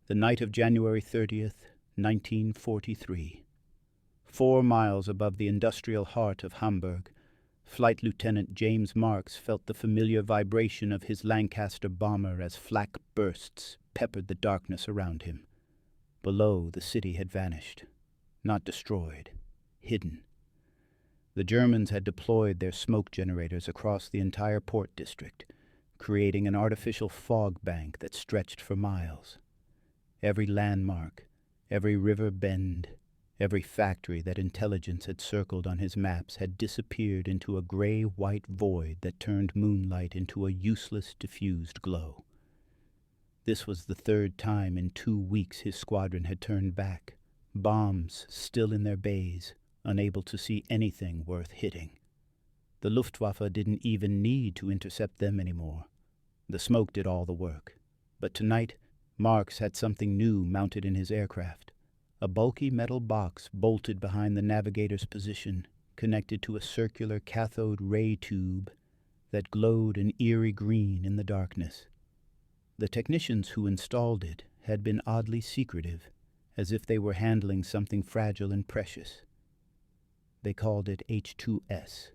the night of January 30th, 1943. 4 miles above the industrial heart of Hamburg, Flight Lieutenant James Marks felt the familiar vibration of his Lancaster bomber as flak bursts peppered the darkness around him. Below, the city had vanished, not destroyed, hidden. The Germans had deployed their smoke generators across the entire port district, creating an artificial fog bank that stretched for miles. Every landmark, every river bend, every factory that intelligence had circled on his maps had disappeared into a gray-white void that turned moonlight into a useless, diffused glow. This was the 3rd time in 2 weeks his squadron had turned back, bombs still in their bays, unable to see anything worth hitting. The Luftwaffe didn't even need to intercept them anymore. The smoke did all the work. But tonight, Marks had something new mounted in his aircraft. A bulky metal box bolted behind the navigator's position, connected to a circular cathode ray tube that glowed an eerie green in the darkness. The technicians who installed it had been oddly secretive, as if they were handling something fragile and precious. They called it H2S,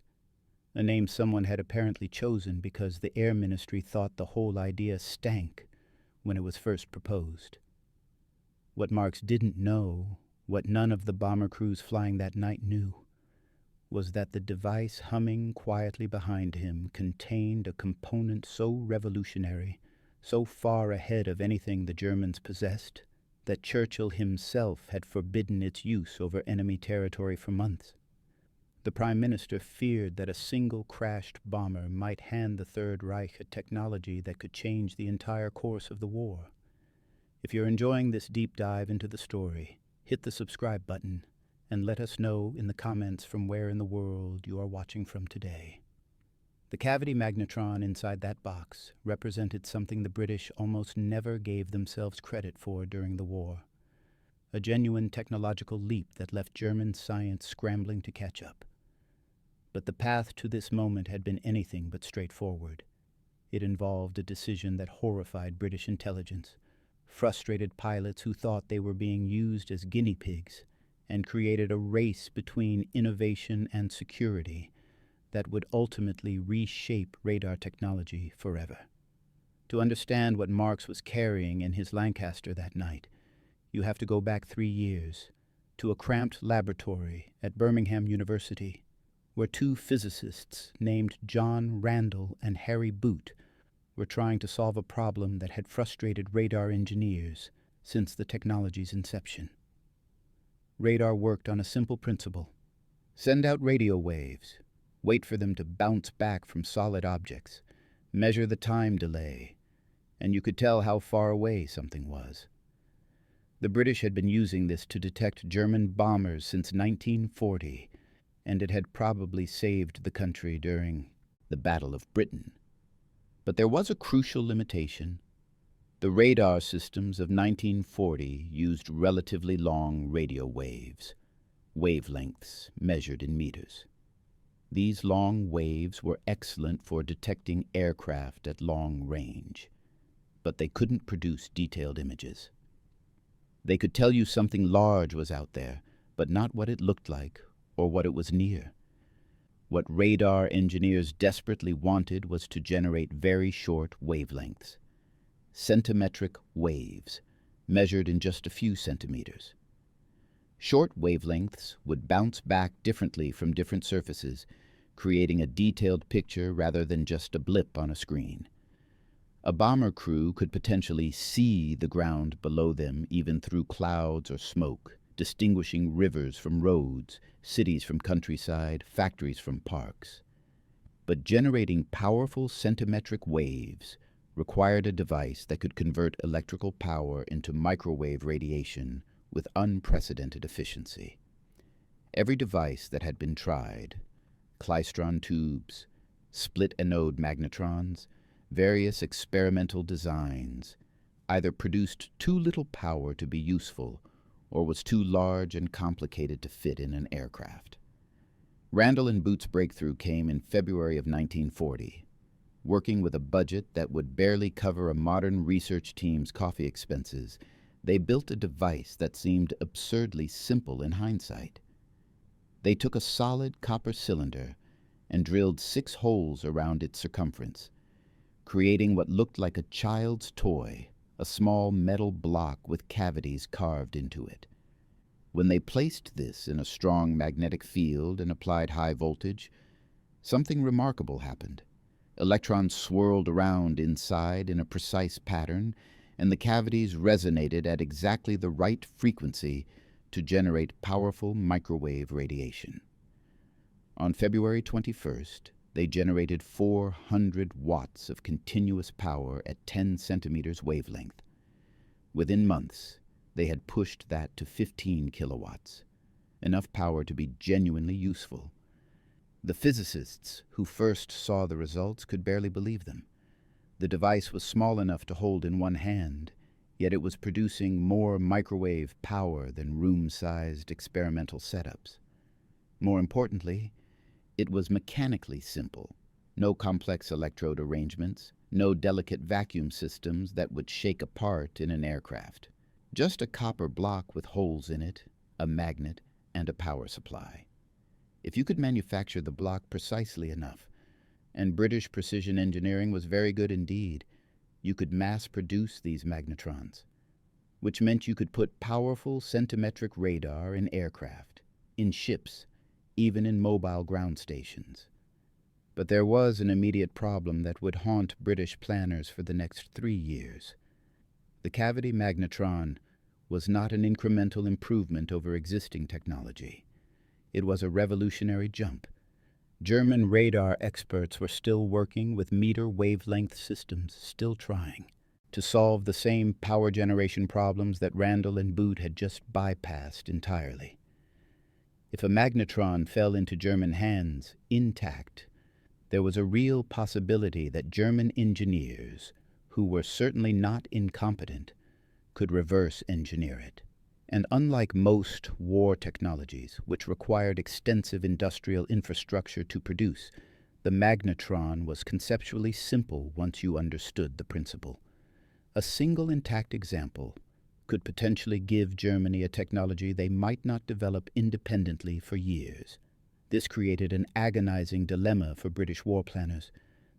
a name someone had apparently chosen because the Air Ministry thought the whole idea stank when it was first proposed. What Marks didn't know, what none of the bomber crews flying that night knew, was that the device humming quietly behind him contained a component so revolutionary, so far ahead of anything the Germans possessed, that Churchill himself had forbidden its use over enemy territory for months. The Prime Minister feared that a single crashed bomber might hand the Third Reich a technology that could change the entire course of the war. If you're enjoying this deep dive into the story, hit the subscribe button and let us know in the comments from where in the world you are watching from today. The cavity magnetron inside that box represented something the British almost never gave themselves credit for during the war. A genuine technological leap that left German science scrambling to catch up. But the path to this moment had been anything but straightforward. It involved a decision that horrified British intelligence, frustrated pilots who thought they were being used as guinea pigs, and created a race between innovation and security that would ultimately reshape radar technology forever. To understand what Marks was carrying in his Lancaster that night, you have to go back 3 years, to a cramped laboratory at Birmingham University, where 2 physicists named John Randall and Harry Boot were trying to solve a problem that had frustrated radar engineers since the technology's inception. Radar worked on a simple principle: send out radio waves, wait for them to bounce back from solid objects, measure the time delay, and you could tell how far away something was. The British had been using this to detect German bombers since 1940, and it had probably saved the country during the Battle of Britain. But there was a crucial limitation. The radar systems of 1940 used relatively long radio waves, wavelengths measured in meters. These long waves were excellent for detecting aircraft at long range, but they couldn't produce detailed images. They could tell you something large was out there, but not what it looked like or what it was near. What radar engineers desperately wanted was to generate very short wavelengths, centimetric waves, measured in just a few centimeters. Short wavelengths would bounce back differently from different surfaces, creating a detailed picture rather than just a blip on a screen. A bomber crew could potentially see the ground below them even through clouds or smoke, distinguishing rivers from roads, cities from countryside, factories from parks. But generating powerful centimetric waves required a device that could convert electrical power into microwave radiation with unprecedented efficiency. Every device that had been tried, klystron tubes, split-anode magnetrons, various experimental designs, either produced too little power to be useful or was too large and complicated to fit in an aircraft. Randall and Boot's breakthrough came in February of 1940. Working with a budget that would barely cover a modern research team's coffee expenses, They built a device that seemed absurdly simple in hindsight. They took a solid copper cylinder and drilled 6 holes around its circumference, creating what looked like a child's toy, a small metal block with cavities carved into it. When they placed this in a strong magnetic field and applied high voltage, something remarkable happened. Electrons swirled around inside in a precise pattern, and the cavities resonated at exactly the right frequency to generate powerful microwave radiation. On February 21st, they generated 400 watts of continuous power at 10 centimeters wavelength. Within months, they had pushed that to 15 kilowatts, enough power to be genuinely useful. The physicists who first saw the results could barely believe them. The device was small enough to hold in one hand, yet it was producing more microwave power than room-sized experimental setups. More importantly, it was mechanically simple. No complex electrode arrangements, no delicate vacuum systems that would shake apart in an aircraft. Just a copper block with holes in it, a magnet, and a power supply. If you could manufacture the block precisely enough, and British precision engineering was very good indeed, you could mass-produce these magnetrons, which meant you could put powerful centimetric radar in aircraft, in ships, even in mobile ground stations. But there was an immediate problem that would haunt British planners for the next 3 years. The cavity magnetron was not an incremental improvement over existing technology. It was a revolutionary jump. German radar experts were still working with meter wavelength systems, still trying to solve the same power generation problems that Randall and Boot had just bypassed entirely. If a magnetron fell into German hands intact, there was a real possibility that German engineers, who were certainly not incompetent, could reverse engineer it. And unlike most war technologies, which required extensive industrial infrastructure to produce, the magnetron was conceptually simple once you understood the principle. A single intact example could potentially give Germany a technology they might not develop independently for years. This created an agonizing dilemma for British war planners.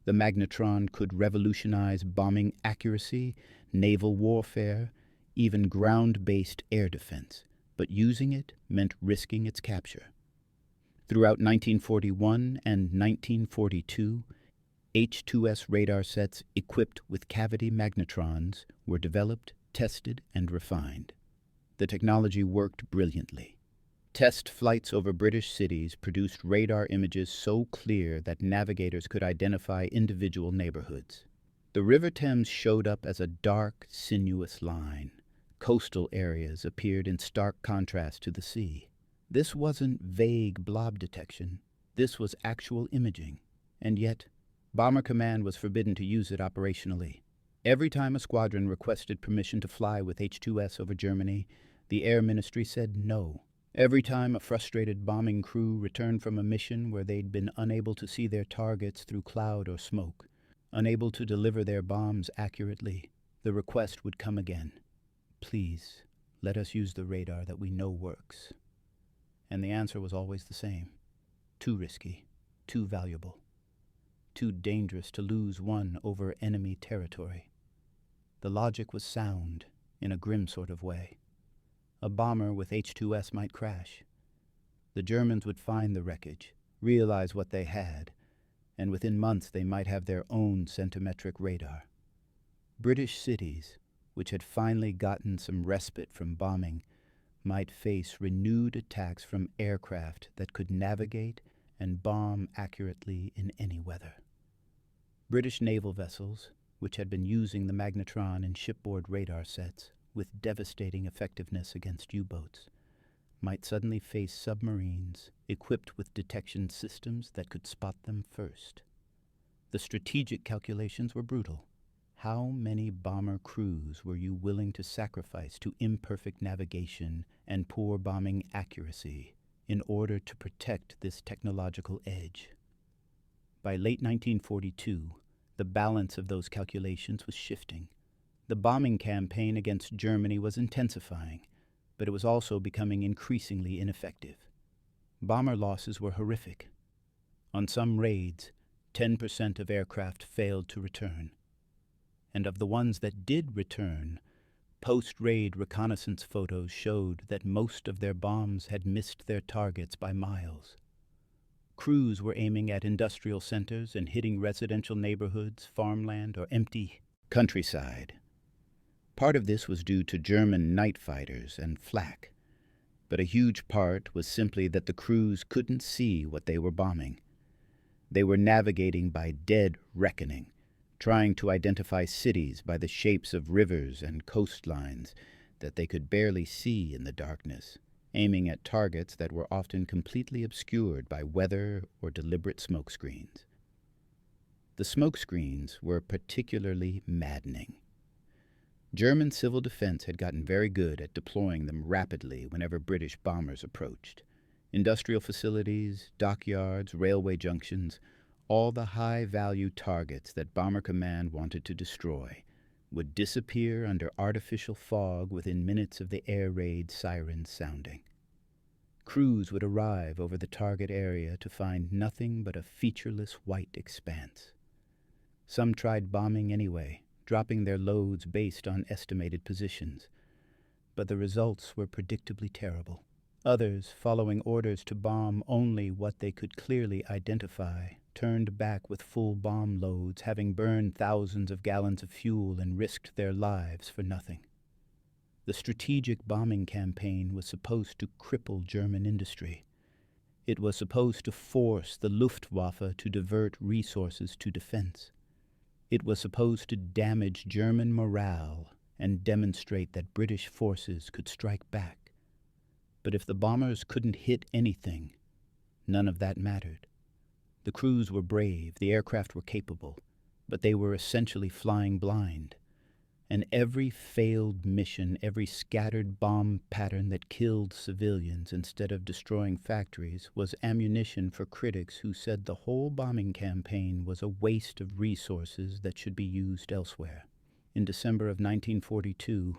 The magnetron could revolutionize bombing accuracy, naval warfare, even ground-based air defense, but using it meant risking its capture. Throughout 1941 and 1942, H-2S radar sets equipped with cavity magnetrons were developed, tested, and refined. The technology worked brilliantly. Test flights over British cities produced radar images so clear that navigators could identify individual neighborhoods. The River Thames showed up as a dark, sinuous line. Coastal areas appeared in stark contrast to the sea. This wasn't vague blob detection. This was actual imaging. And yet, Bomber Command was forbidden to use it operationally. Every time a squadron requested permission to fly with H-2S over Germany, the Air Ministry said no. Every time a frustrated bombing crew returned from a mission where they'd been unable to see their targets through cloud or smoke, unable to deliver their bombs accurately, the request would come again. Please, let us use the radar that we know works. And the answer was always the same. Too risky, too valuable, too dangerous to lose one over enemy territory. The logic was sound, in a grim sort of way. A bomber with H-2S might crash. The Germans would find the wreckage, realize what they had, and within months they might have their own centimetric radar. British cities, which had finally gotten some respite from bombing, might face renewed attacks from aircraft that could navigate and bomb accurately in any weather. British naval vessels, which had been using the magnetron in shipboard radar sets with devastating effectiveness against U-boats, might suddenly face submarines equipped with detection systems that could spot them first. The strategic calculations were brutal. How many bomber crews were you willing to sacrifice to imperfect navigation and poor bombing accuracy in order to protect this technological edge? By late 1942, the balance of those calculations was shifting. The bombing campaign against Germany was intensifying, but it was also becoming increasingly ineffective. Bomber losses were horrific. On some raids, 10% of aircraft failed to return. And of the ones that did return, post-raid reconnaissance photos showed that most of their bombs had missed their targets by miles. Crews were aiming at industrial centers and hitting residential neighborhoods, farmland, or empty countryside. Part of this was due to German night fighters and flak, but a huge part was simply that the crews couldn't see what they were bombing. They were navigating by dead reckoning, trying to identify cities by the shapes of rivers and coastlines that they could barely see in the darkness, aiming at targets that were often completely obscured by weather or deliberate smokescreens. The smokescreens were particularly maddening. German civil defense had gotten very good at deploying them rapidly whenever British bombers approached. Industrial facilities, dockyards, railway junctions, all the high-value targets that Bomber Command wanted to destroy would disappear under artificial fog within minutes of the air raid sirens sounding. Crews would arrive over the target area to find nothing but a featureless white expanse. Some tried bombing anyway, dropping their loads based on estimated positions, but the results were predictably terrible. Others, following orders to bomb only what they could clearly identify, turned back with full bomb loads, having burned thousands of gallons of fuel and risked their lives for nothing. The strategic bombing campaign was supposed to cripple German industry. It was supposed to force the Luftwaffe to divert resources to defense. It was supposed to damage German morale and demonstrate that British forces could strike back. But if the bombers couldn't hit anything, none of that mattered. The crews were brave, the aircraft were capable, but they were essentially flying blind. And every failed mission, every scattered bomb pattern that killed civilians instead of destroying factories was ammunition for critics who said the whole bombing campaign was a waste of resources that should be used elsewhere. In December of 1942,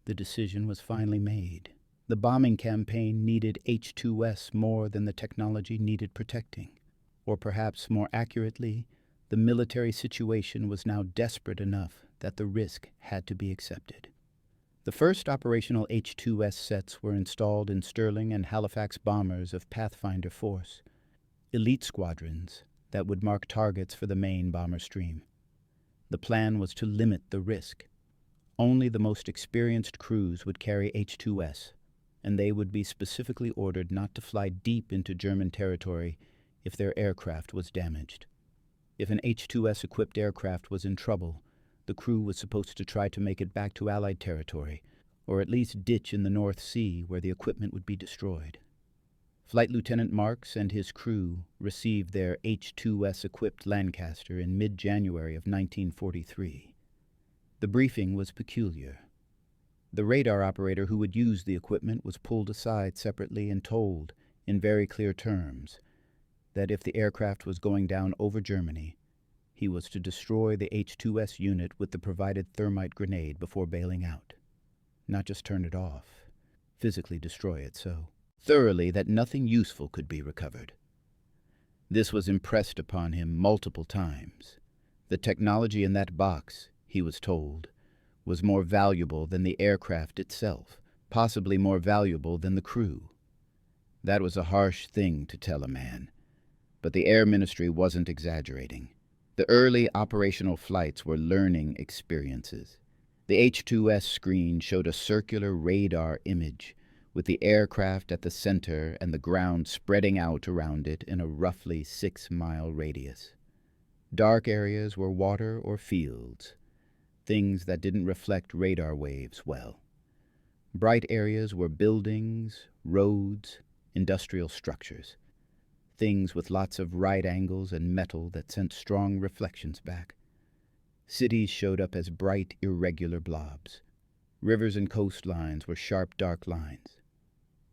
the decision was finally made. The bombing campaign needed H-2S more than the technology needed protecting. Or perhaps more accurately, the military situation was now desperate enough that the risk had to be accepted. The first operational H-2S sets were installed in Stirling and Halifax bombers of Pathfinder Force, elite squadrons that would mark targets for the main bomber stream. The plan was to limit the risk. Only the most experienced crews would carry H-2S, and they would be specifically ordered not to fly deep into German territory if their aircraft was damaged. If an H-2S-equipped aircraft was in trouble, the crew was supposed to try to make it back to Allied territory, or at least ditch in the North Sea where the equipment would be destroyed. Flight Lieutenant Marks and his crew received their H-2S-equipped Lancaster in mid-January of 1943. The briefing was peculiar. The radar operator who would use the equipment was pulled aside separately and told, in very clear terms, that if the aircraft was going down over Germany, he was to destroy the H-2S unit with the provided thermite grenade before bailing out. Not just turn it off, physically destroy it so thoroughly that nothing useful could be recovered. This was impressed upon him multiple times. The technology in that box, he was told, was more valuable than the aircraft itself, possibly more valuable than the crew. That was a harsh thing to tell a man, but the Air Ministry wasn't exaggerating. The early operational flights were learning experiences. The H-2S screen showed a circular radar image with the aircraft at the center and the ground spreading out around it in a roughly 6-mile radius. Dark areas were water or fields, things that didn't reflect radar waves well. Bright areas were buildings, roads, industrial structures, things with lots of right angles and metal that sent strong reflections back. Cities showed up as bright, irregular blobs. Rivers and coastlines were sharp, dark lines.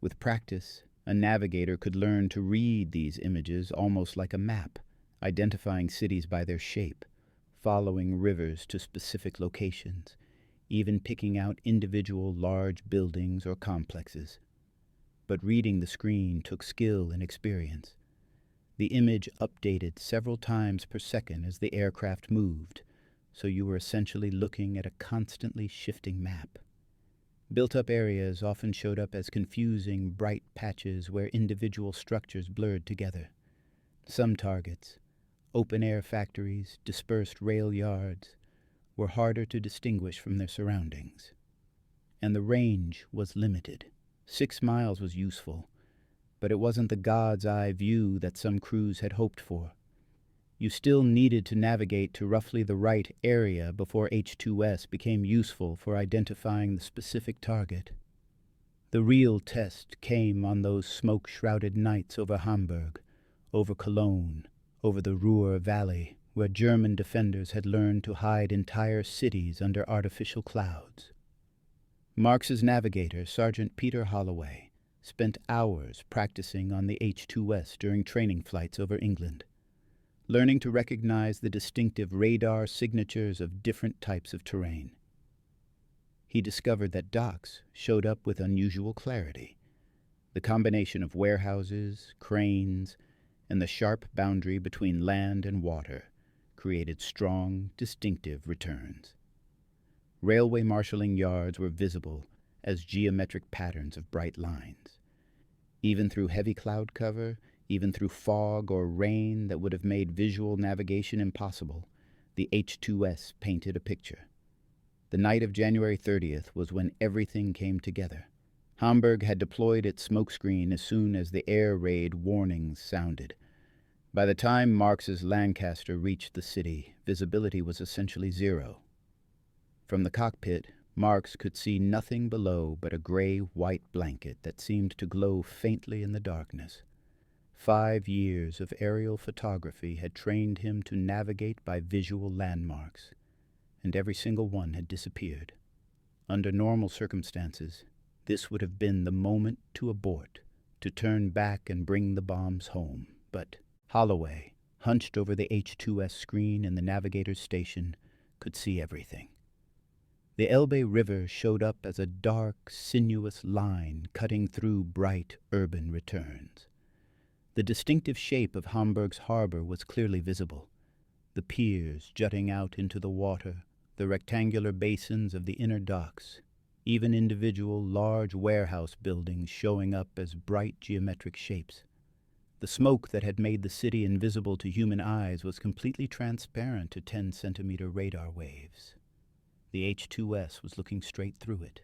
With practice, a navigator could learn to read these images almost like a map, identifying cities by their shape, following rivers to specific locations, even picking out individual large buildings or complexes. But reading the screen took skill and experience. The image updated several times per second as the aircraft moved, so you were essentially looking at a constantly shifting map. Built-up areas often showed up as confusing, bright patches where individual structures blurred together. Some targets, open-air factories, dispersed rail yards, were harder to distinguish from their surroundings. And the range was limited. 6 miles was useful, but it wasn't the God's eye view that some crews had hoped for. You still needed to navigate to roughly the right area before H-2S became useful for identifying the specific target. The real test came on those smoke-shrouded nights over Hamburg, over Cologne, over the Ruhr Valley, where German defenders had learned to hide entire cities under artificial clouds. Marx's navigator, Sergeant Peter Holloway, spent hours practicing on the H-2S during training flights over England, learning to recognize the distinctive radar signatures of different types of terrain. He discovered that docks showed up with unusual clarity. The combination of warehouses, cranes, and the sharp boundary between land and water created strong, distinctive returns. Railway marshalling yards were visible as geometric patterns of bright lines. Even through heavy cloud cover, even through fog or rain that would have made visual navigation impossible, the H-2S painted a picture. The night of January 30th was when everything came together. Hamburg had deployed its smokescreen as soon as the air raid warnings sounded. By the time Marx's Lancaster reached the city, visibility was essentially zero. From the cockpit, Marx could see nothing below but a gray-white blanket that seemed to glow faintly in the darkness. 5 years of aerial photography had trained him to navigate by visual landmarks, and every single one had disappeared. Under normal circumstances, this would have been the moment to abort, to turn back and bring the bombs home. But Holloway, hunched over the H-2S screen in the navigator's station, could see everything. The Elbe River showed up as a dark, sinuous line cutting through bright urban returns. The distinctive shape of Hamburg's harbor was clearly visible. The piers jutting out into the water, the rectangular basins of the inner docks, even individual large warehouse buildings showing up as bright geometric shapes. The smoke that had made the city invisible to human eyes was completely transparent to 10-centimeter radar waves. The H-2S was looking straight through it.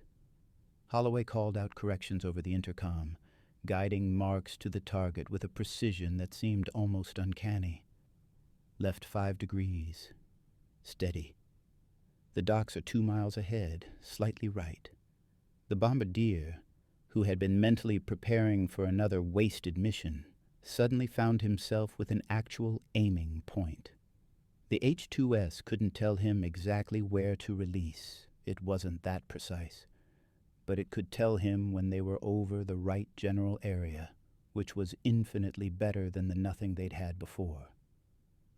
Holloway called out corrections over the intercom, guiding Marx to the target with a precision that seemed almost uncanny. Left 5 degrees. Steady. The docks are 2 miles ahead, slightly right. The bombardier, who had been mentally preparing for another wasted mission, suddenly found himself with an actual aiming point. The H-2S couldn't tell him exactly where to release. It wasn't that precise. But it could tell him when they were over the right general area, which was infinitely better than the nothing they'd had before.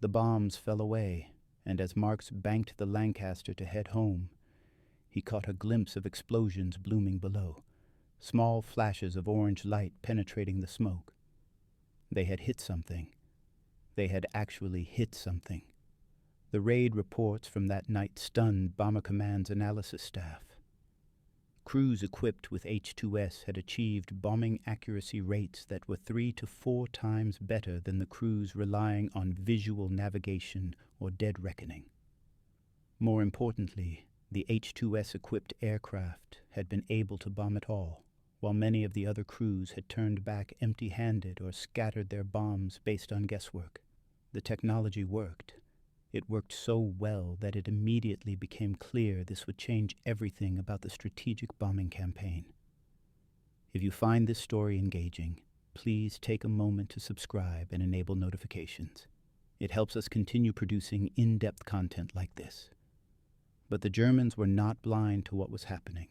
The bombs fell away, and as Marx banked the Lancaster to head home, he caught a glimpse of explosions blooming below, small flashes of orange light penetrating the smoke. They had hit something. They had actually hit something. The raid reports from that night stunned Bomber Command's analysis staff. Crews equipped with H-2S had achieved bombing accuracy rates that were 3 to 4 times better than the crews relying on visual navigation or dead reckoning. More importantly, the H-2S-equipped aircraft had been able to bomb at all, while many of the other crews had turned back empty-handed or scattered their bombs based on guesswork. The technology worked. It worked so well that it immediately became clear this would change everything about the strategic bombing campaign. If you find this story engaging, please take a moment to subscribe and enable notifications. It helps us continue producing in-depth content like this. But the Germans were not blind to what was happening.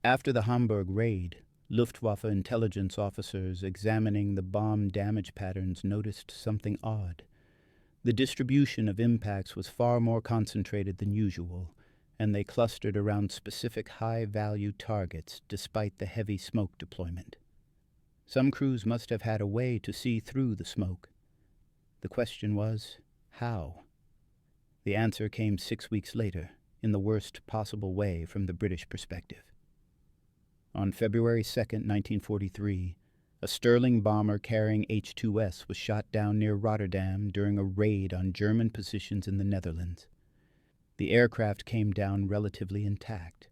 After the Hamburg raid, Luftwaffe intelligence officers examining the bomb damage patterns noticed something odd. The distribution of impacts was far more concentrated than usual, and they clustered around specific high-value targets despite the heavy smoke deployment. Some crews must have had a way to see through the smoke. The question was, how? The answer came 6 weeks later, in the worst possible way from the British perspective. On February 2, 1943, a Sterling bomber carrying H-2S was shot down near Rotterdam during a raid on German positions in the Netherlands. The aircraft came down relatively intact.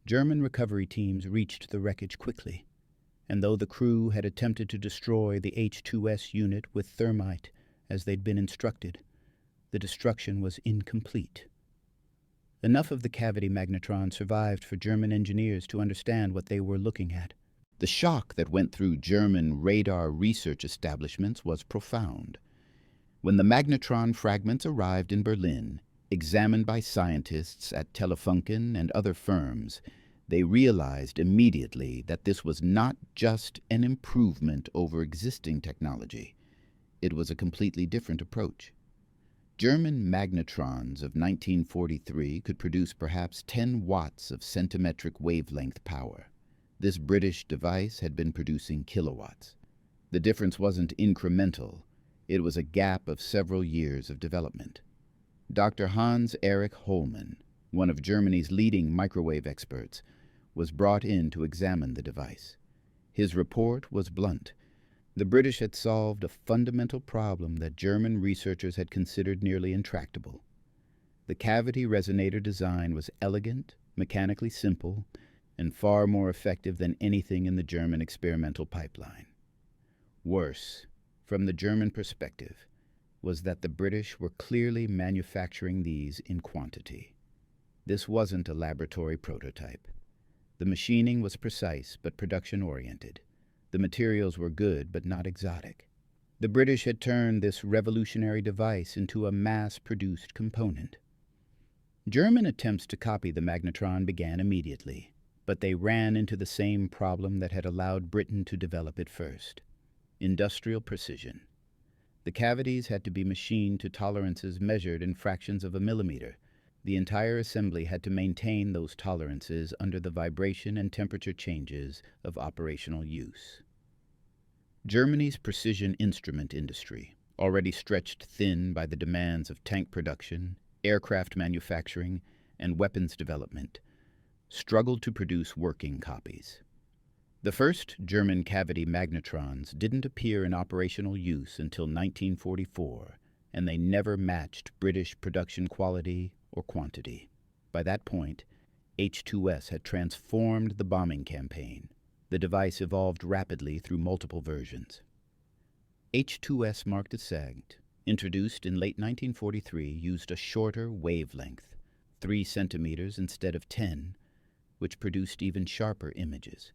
German recovery teams reached the wreckage quickly, and though the crew had attempted to destroy the H-2S unit with thermite as they'd been instructed, the destruction was incomplete. Enough of the cavity magnetron survived for German engineers to understand what they were looking at. The shock that went through German radar research establishments was profound. When the magnetron fragments arrived in Berlin, examined by scientists at Telefunken and other firms, they realized immediately that this was not just an improvement over existing technology. It was a completely different approach. German magnetrons of 1943 could produce perhaps 10 watts of centimetric wavelength power. This British device had been producing kilowatts. The difference wasn't incremental. It was a gap of several years of development. Dr. Hans Erich Hollmann, one of Germany's leading microwave experts, was brought in to examine the device. His report was blunt. The British had solved a fundamental problem that German researchers had considered nearly intractable. The cavity resonator design was elegant, mechanically simple, and far more effective than anything in the German experimental pipeline. Worse, from the German perspective, was that the British were clearly manufacturing these in quantity. This wasn't a laboratory prototype. The machining was precise but production-oriented. The materials were good but not exotic. The British had turned this revolutionary device into a mass-produced component. German attempts to copy the magnetron began immediately, but they ran into the same problem that had allowed Britain to develop it first: industrial precision. The cavities had to be machined to tolerances measured in fractions of a millimeter. The entire assembly had to maintain those tolerances under the vibration and temperature changes of operational use. Germany's precision instrument industry, already stretched thin by the demands of tank production, aircraft manufacturing, and weapons development, struggled to produce working copies. The first German cavity magnetrons didn't appear in operational use until 1944, and they never matched British production quality or quantity. By that point, H-2S had transformed the bombing campaign. The device evolved rapidly through multiple versions. H-2S marked a sect, introduced in late 1943, used a shorter wavelength, 3 centimeters instead of 10, which produced even sharper images.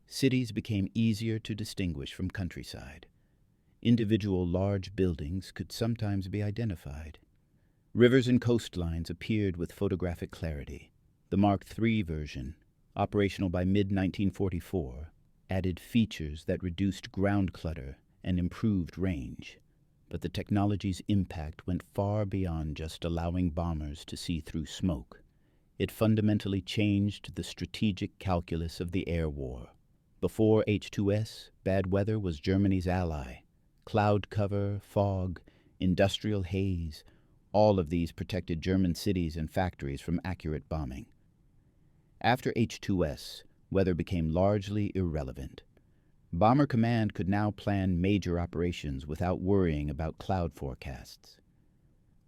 Cities became easier to distinguish from countryside. Individual large buildings could sometimes be identified. Rivers and coastlines appeared with photographic clarity. The Mark III version, operational by mid-1944, added features that reduced ground clutter and improved range. But the technology's impact went far beyond just allowing bombers to see through smoke. It fundamentally changed the strategic calculus of the air war. Before H-2S, bad weather was Germany's ally. Cloud cover, fog, industrial haze, all of these protected German cities and factories from accurate bombing. After H-2S, weather became largely irrelevant. Bomber Command could now plan major operations without worrying about cloud forecasts.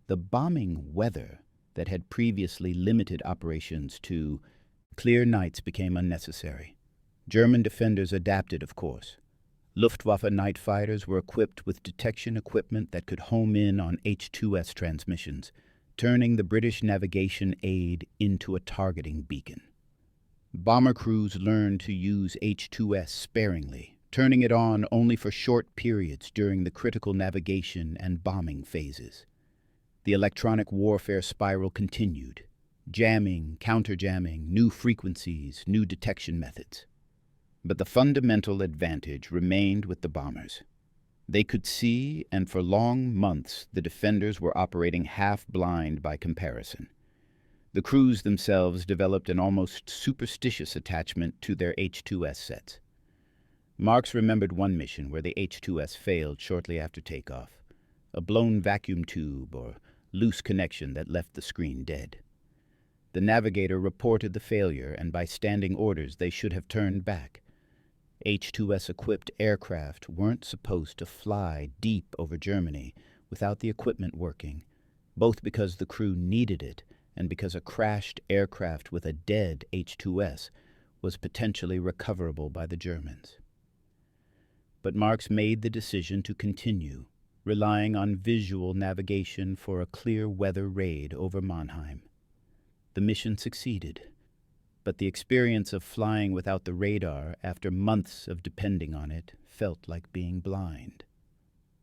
The bombing weather that had previously limited operations to clear nights became unnecessary. German defenders adapted, of course. Luftwaffe night fighters were equipped with detection equipment that could home in on H-2S transmissions, turning the British navigation aid into a targeting beacon. Bomber crews learned to use H-2S sparingly, turning it on only for short periods during the critical navigation and bombing phases. The electronic warfare spiral continued. Jamming, counter-jamming, new frequencies, new detection methods. But the fundamental advantage remained with the bombers. They could see, and for long months the defenders were operating half-blind by comparison. The crews themselves developed an almost superstitious attachment to their H-2S sets. Marx remembered one mission where the H-2S failed shortly after takeoff, a blown vacuum tube or loose connection that left the screen dead. The navigator reported the failure, and by standing orders they should have turned back. H-2S-equipped aircraft weren't supposed to fly deep over Germany without the equipment working, both because the crew needed it and because a crashed aircraft with a dead H-2S was potentially recoverable by the Germans. But Marx made the decision to continue, relying on visual navigation for a clear weather raid over Mannheim. The mission succeeded, but the experience of flying without the radar after months of depending on it felt like being blind.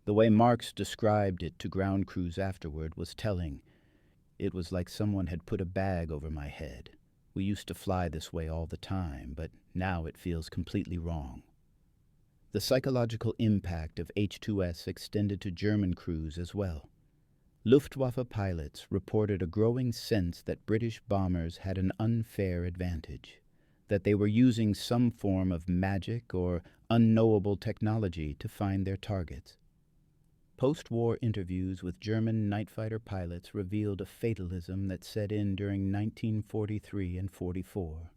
The way Marx described it to ground crews afterward was telling. It was like someone had put a bag over my head. We used to fly this way all the time, but now it feels completely wrong. The psychological impact of H-2S extended to German crews as well. Luftwaffe pilots reported a growing sense that British bombers had an unfair advantage, that they were using some form of magic or unknowable technology to find their targets. Post-war interviews with German night fighter pilots revealed a fatalism that set in during 1943 and 44.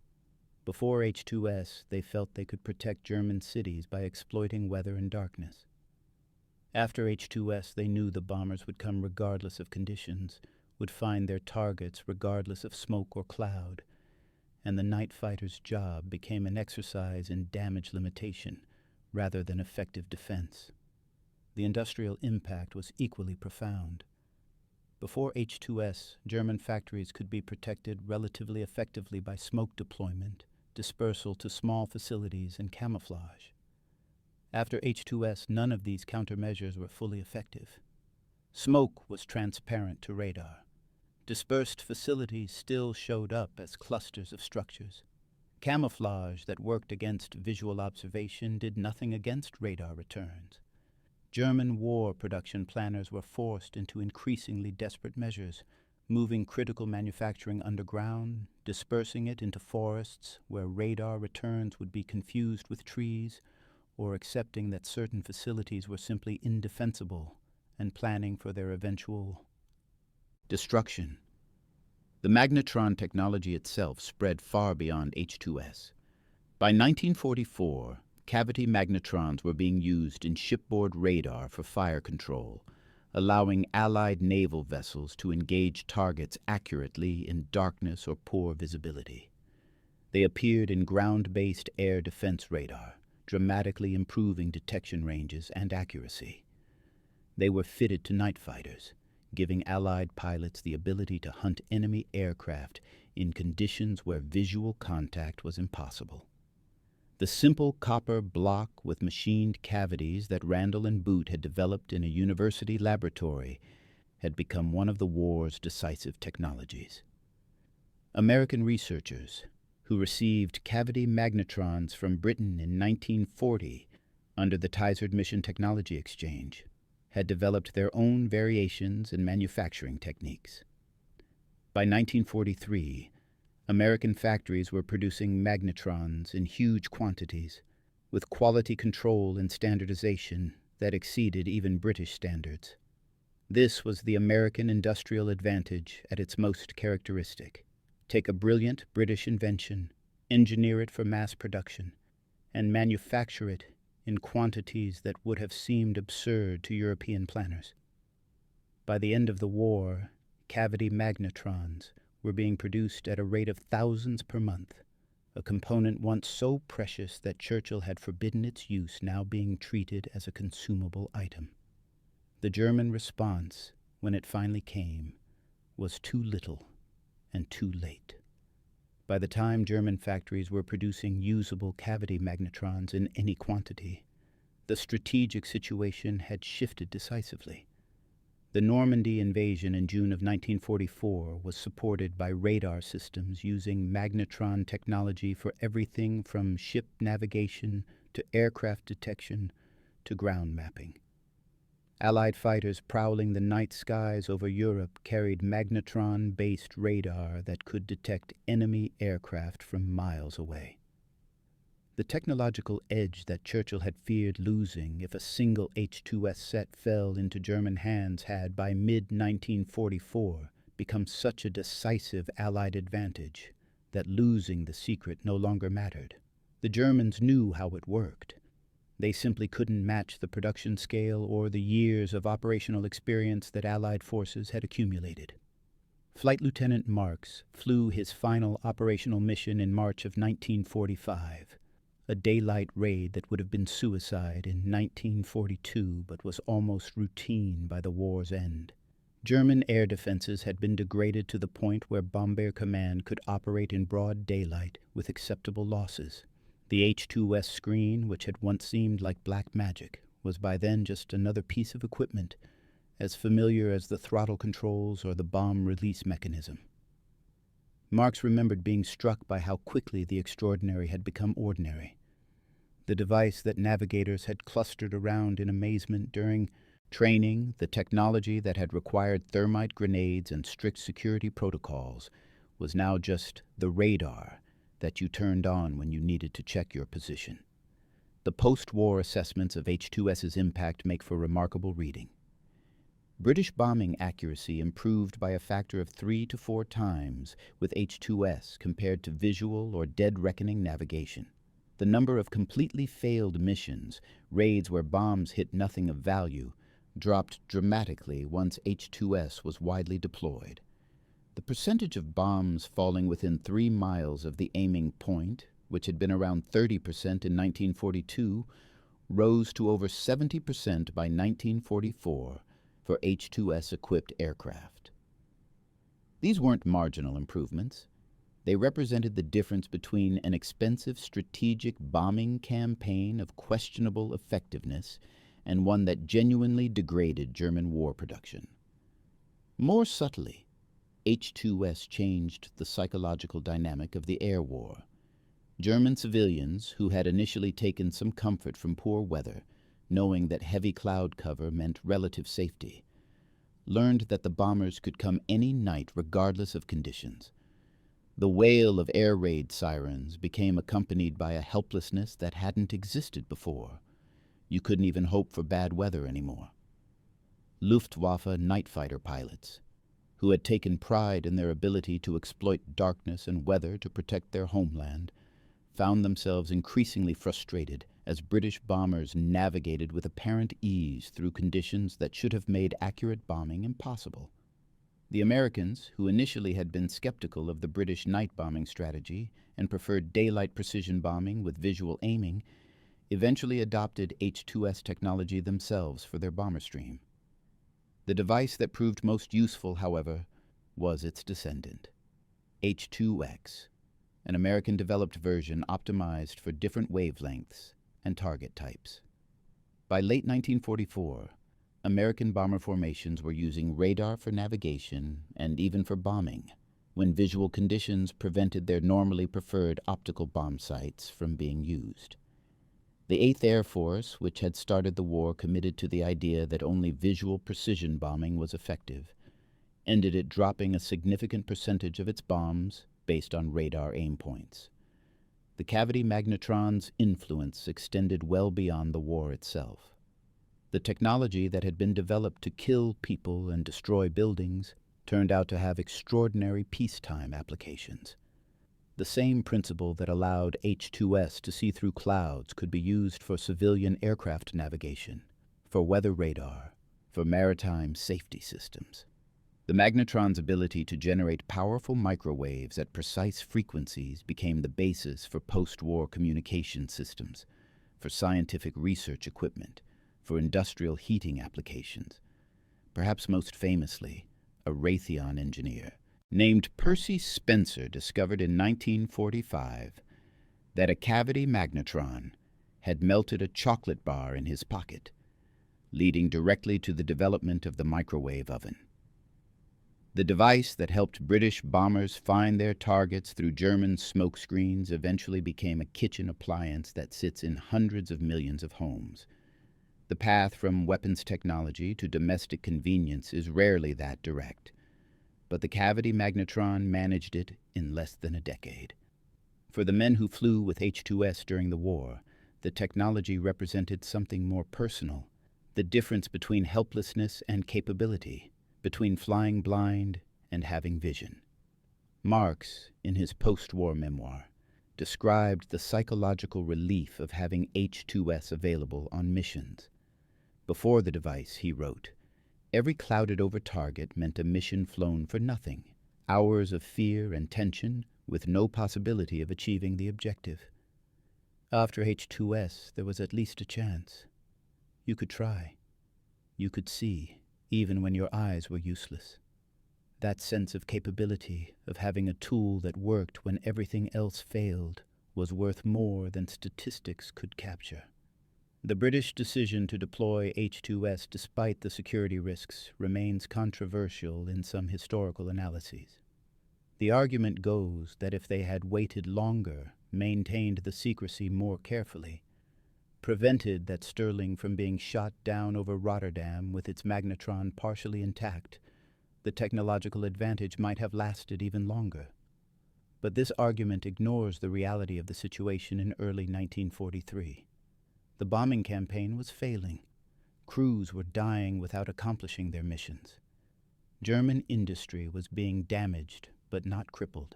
Before H-2S, they felt they could protect German cities by exploiting weather and darkness. After H-2S, they knew the bombers would come regardless of conditions, would find their targets regardless of smoke or cloud, and the night fighter's job became an exercise in damage limitation rather than effective defense. The industrial impact was equally profound. Before H-2S, German factories could be protected relatively effectively by smoke deployment, dispersal to small facilities, and camouflage. After H-2S, none of these countermeasures were fully effective. Smoke was transparent to radar. Dispersed facilities still showed up as clusters of structures. Camouflage that worked against visual observation did nothing against radar returns. German war production planners were forced into increasingly desperate measures, moving critical manufacturing underground, dispersing it into forests where radar returns would be confused with trees, or accepting that certain facilities were simply indefensible and planning for their eventual destruction. The magnetron technology itself spread far beyond H-2S. By 1944, cavity magnetrons were being used in shipboard radar for fire control, allowing Allied naval vessels to engage targets accurately in darkness or poor visibility. They appeared in ground-based air defense radar, dramatically improving detection ranges and accuracy. They were fitted to night fighters, giving Allied pilots the ability to hunt enemy aircraft in conditions where visual contact was impossible. The simple copper block with machined cavities that Randall and Boot had developed in a university laboratory had become one of the war's decisive technologies. American researchers, who received cavity magnetrons from Britain in 1940 under the Tizard Mission Technology Exchange, had developed their own variations and manufacturing techniques. By 1943, American factories were producing magnetrons in huge quantities, with quality control and standardization that exceeded even British standards. This was the American industrial advantage at its most characteristic. Take a brilliant British invention, engineer it for mass production, and manufacture it in quantities that would have seemed absurd to European planners. By the end of the war, cavity magnetrons were being produced at a rate of thousands per month, a component once so precious that Churchill had forbidden its use now being treated as a consumable item. The German response, when it finally came, was too little and too late. By the time German factories were producing usable cavity magnetrons in any quantity, the strategic situation had shifted decisively. The Normandy invasion in June of 1944 was supported by radar systems using magnetron technology for everything from ship navigation to aircraft detection to ground mapping. Allied fighters prowling the night skies over Europe carried magnetron-based radar that could detect enemy aircraft from miles away. The technological edge that Churchill had feared losing if a single H-2S set fell into German hands had, by mid-1944, become such a decisive Allied advantage that losing the secret no longer mattered. The Germans knew how it worked. They simply couldn't match the production scale or the years of operational experience that Allied forces had accumulated. Flight Lieutenant Marks flew his final operational mission in March of 1945. A daylight raid that would have been suicide in 1942 but was almost routine by the war's end. German air defenses had been degraded to the point where Bomber Command could operate in broad daylight with acceptable losses. The H-2S screen, which had once seemed like black magic, was by then just another piece of equipment, as familiar as the throttle controls or the bomb release mechanism. Marks remembered being struck by how quickly the extraordinary had become ordinary. The device that navigators had clustered around in amazement during training, the technology that had required thermite grenades and strict security protocols, was now just the radar that you turned on when you needed to check your position. The post-war assessments of H-2S's impact make for remarkable reading. British bombing accuracy improved by a factor of 3 to 4 times with H-2S compared to visual or dead reckoning navigation. The number of completely failed missions, raids where bombs hit nothing of value, dropped dramatically once H-2S was widely deployed. The percentage of bombs falling within 3 miles of the aiming point, which had been around 30% in 1942, rose to over 70% by 1944 for H-2S-equipped aircraft. These weren't marginal improvements. They represented the difference between an expensive strategic bombing campaign of questionable effectiveness and one that genuinely degraded German war production. More subtly, H-2S changed the psychological dynamic of the air war. German civilians, who had initially taken some comfort from poor weather, knowing that heavy cloud cover meant relative safety, learned that the bombers could come any night regardless of conditions. The wail of air raid sirens became accompanied by a helplessness that hadn't existed before. You couldn't even hope for bad weather anymore. Luftwaffe night fighter pilots, who had taken pride in their ability to exploit darkness and weather to protect their homeland, found themselves increasingly frustrated as British bombers navigated with apparent ease through conditions that should have made accurate bombing impossible. The Americans, who initially had been skeptical of the British night bombing strategy and preferred daylight precision bombing with visual aiming, eventually adopted H-2S technology themselves for their bomber stream. The device that proved most useful, however, was its descendant, H-2X, an American-developed version optimized for different wavelengths and target types. By late 1944, American bomber formations were using radar for navigation and even for bombing, when visual conditions prevented their normally preferred optical bomb sites from being used. The 8th Air Force, which had started the war committed to the idea that only visual precision bombing was effective, ended it dropping a significant percentage of its bombs based on radar aim points. The cavity magnetron's influence extended well beyond the war itself. The technology that had been developed to kill people and destroy buildings turned out to have extraordinary peacetime applications. The same principle that allowed H-2S to see through clouds could be used for civilian aircraft navigation, for weather radar, for maritime safety systems. The magnetron's ability to generate powerful microwaves at precise frequencies became the basis for post-war communication systems, for scientific research equipment, for industrial heating applications. Perhaps most famously, a Raytheon engineer named Percy Spencer discovered in 1945 that a cavity magnetron had melted a chocolate bar in his pocket, leading directly to the development of the microwave oven. The device that helped British bombers find their targets through German smoke screens eventually became a kitchen appliance that sits in hundreds of millions of homes. The path from weapons technology to domestic convenience is rarely that direct, but the cavity magnetron managed it in less than a decade. For the men who flew with H-2S during the war, the technology represented something more personal, the difference between helplessness and capability, between flying blind and having vision. Marx, in his post-war memoir, described the psychological relief of having H-2S available on missions. Before the device, he wrote, every clouded-over target meant a mission flown for nothing, hours of fear and tension with no possibility of achieving the objective. After H-2S, there was at least a chance. You could try. You could see, even when your eyes were useless. That sense of capability, of having a tool that worked when everything else failed, was worth more than statistics could capture. The British decision to deploy H-2S despite the security risks remains controversial in some historical analyses. The argument goes that if they had waited longer, maintained the secrecy more carefully, prevented that Sterling from being shot down over Rotterdam with its magnetron partially intact, the technological advantage might have lasted even longer. But this argument ignores the reality of the situation in early 1943. The bombing campaign was failing. Crews were dying without accomplishing their missions. German industry was being damaged but not crippled,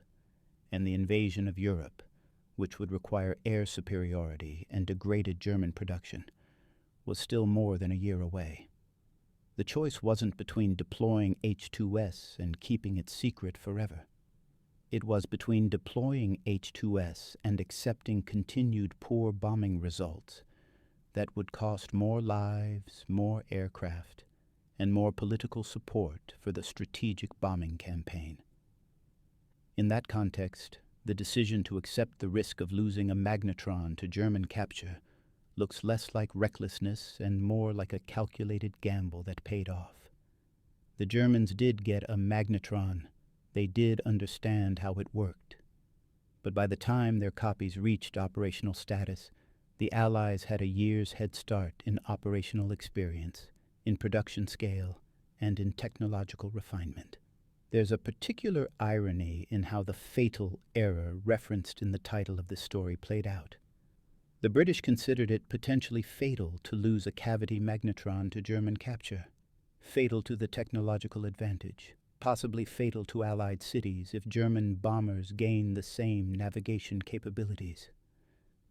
and the invasion of Europe, which would require air superiority and degraded German production, was still more than a year away. The choice wasn't between deploying H-2S and keeping it secret forever. It was between deploying H-2S and accepting continued poor bombing results that would cost more lives, more aircraft, and more political support for the strategic bombing campaign. In that context, the decision to accept the risk of losing a magnetron to German capture looks less like recklessness and more like a calculated gamble that paid off. The Germans did get a magnetron. They did understand how it worked. But by the time their copies reached operational status, the Allies had a year's head start in operational experience, in production scale, and in technological refinement. There's a particular irony in how the fatal error referenced in the title of this story played out. The British considered it potentially fatal to lose a cavity magnetron to German capture, fatal to the technological advantage, possibly fatal to Allied cities if German bombers gained the same navigation capabilities.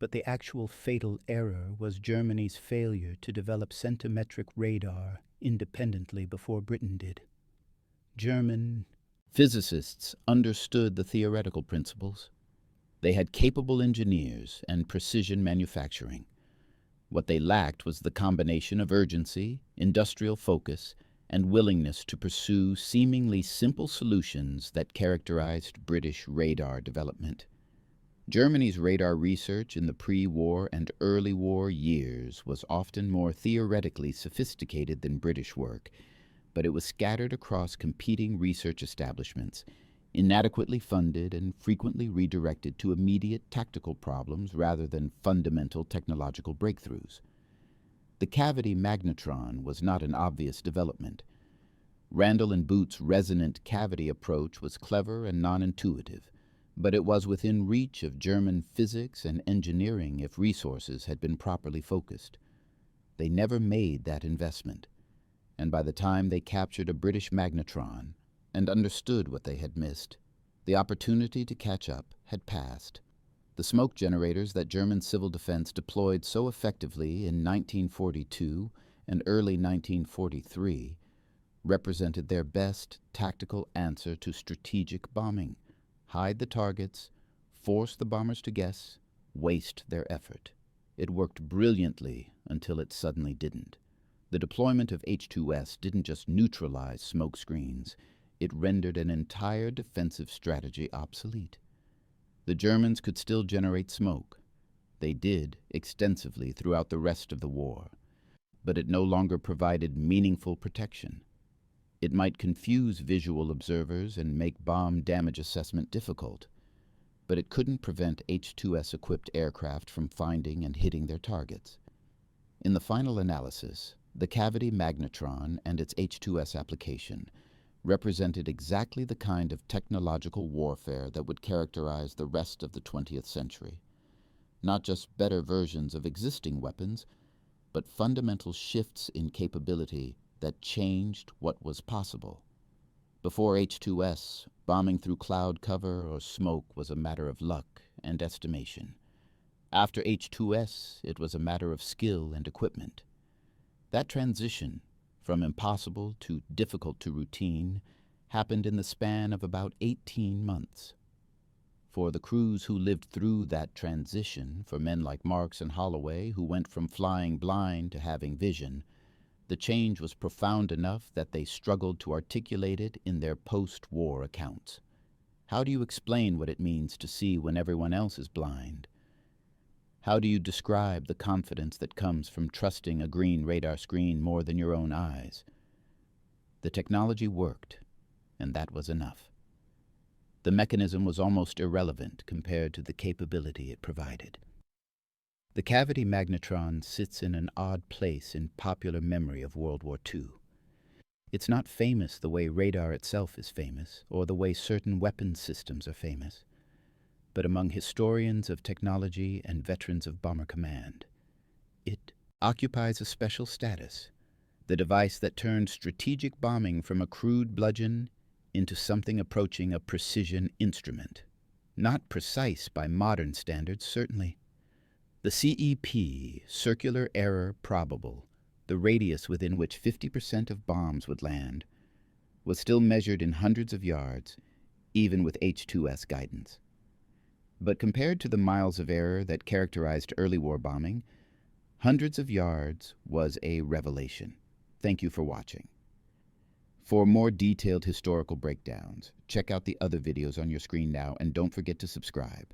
But the actual fatal error was Germany's failure to develop centimetric radar independently before Britain did. German physicists understood the theoretical principles. They had capable engineers and precision manufacturing. What they lacked was the combination of urgency, industrial focus, and willingness to pursue seemingly simple solutions that characterized British radar development. Germany's radar research in the pre-war and early war years was often more theoretically sophisticated than British work, but it was scattered across competing research establishments, inadequately funded and frequently redirected to immediate tactical problems rather than fundamental technological breakthroughs. The cavity magnetron was not an obvious development. Randall and Boot's resonant cavity approach was clever and non-intuitive, but it was within reach of German physics and engineering if resources had been properly focused. They never made that investment, and by the time they captured a British magnetron and understood what they had missed, the opportunity to catch up had passed. The smoke generators that German civil defense deployed so effectively in 1942 and early 1943 represented their best tactical answer to strategic bombing. Hide the targets, force the bombers to guess, waste their effort. It worked brilliantly until it suddenly didn't. The deployment of H-2S didn't just neutralize smoke screens, it rendered an entire defensive strategy obsolete. The Germans could still generate smoke. They did extensively throughout the rest of the war, but it no longer provided meaningful protection. It might confuse visual observers and make bomb damage assessment difficult, but it couldn't prevent H-2S-equipped aircraft from finding and hitting their targets. In the final analysis, the cavity magnetron and its H2S application represented exactly the kind of technological warfare that would characterize the rest of the 20th century. Not just better versions of existing weapons, but fundamental shifts in capability that changed what was possible. Before H2S, bombing through cloud cover or smoke was a matter of luck and estimation. After H2S, it was a matter of skill and equipment. That transition, from impossible to difficult to routine, happened in the span of about 18 months. For the crews who lived through that transition, for men like Marks and Holloway who went from flying blind to having vision, the change was profound enough that they struggled to articulate it in their post-war accounts. How do you explain what it means to see when everyone else is blind? How do you describe the confidence that comes from trusting a green radar screen more than your own eyes? The technology worked, and that was enough. The mechanism was almost irrelevant compared to the capability it provided. The cavity magnetron sits in an odd place in popular memory of World War II. It's not famous the way radar itself is famous, or the way certain weapons systems are famous, but among historians of technology and veterans of Bomber Command, it occupies a special status, the device that turned strategic bombing from a crude bludgeon into something approaching a precision instrument. Not precise by modern standards, certainly. The CEP, circular error probable, the radius within which 50% of bombs would land, was still measured in hundreds of yards, even with H2S guidance. But compared to the miles of error that characterized early war bombing, hundreds of yards was a revelation. Thank you for watching. For more detailed historical breakdowns, check out the other videos on your screen now, and don't forget to subscribe.